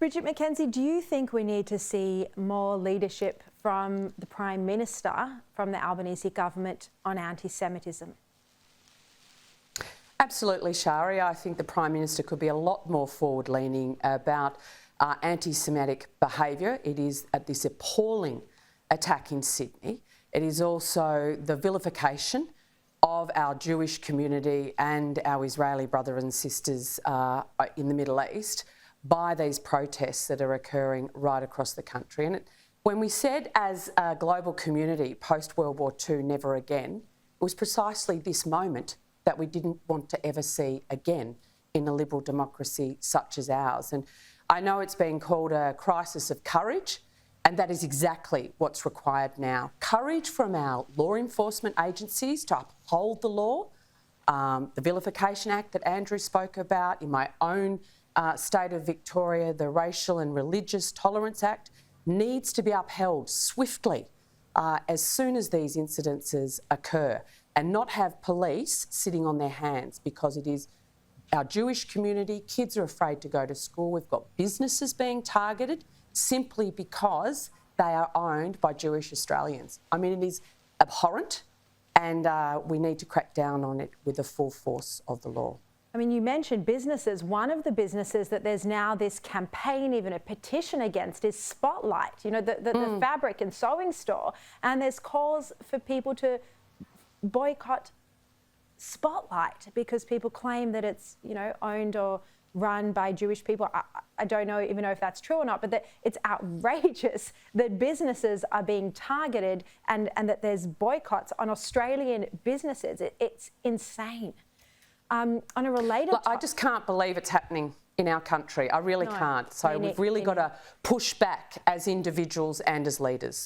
Bridget McKenzie, do you think we need to see more leadership from the Prime Minister, from the Albanese government on anti-Semitism? Absolutely, Shari. I think the Prime Minister could be a lot more forward-leaning about anti-Semitic behaviour. It is this appalling attack in Sydney. It is also the vilification of our Jewish community and our Israeli brothers and sisters in the Middle East by these protests that are occurring right across the country. And when we said as a global community post-World War II, never again, it was precisely this moment that we didn't want to ever see again in a liberal democracy such as ours. And I know it's been called a crisis of courage, and that is exactly what's required now. Courage from our law enforcement agencies to uphold the law, the Vilification Act that Andrew spoke about, in my own state of Victoria, the Racial and Religious Tolerance Act needs to be upheld swiftly as soon as these incidences occur, and not have police sitting on their hands, because it is our Jewish community. Kids are afraid to go to school. We've got businesses being targeted simply because they are owned by Jewish Australians. I mean, it is abhorrent, and we need to crack down on it with the full force of the law. I mean, you mentioned businesses. One of the businesses that there's now this campaign, even a petition against, is Spotlight, you know, the fabric and sewing store. And there's calls for people to boycott Spotlight because people claim that it's, you know, owned or run by Jewish people. I don't even know if that's true or not, but that it's outrageous that businesses are being targeted and that there's boycotts on Australian businesses. It's insane. On a related I just can't believe it's happening in our country. I really can't. So we've really got to push back as individuals and as leaders.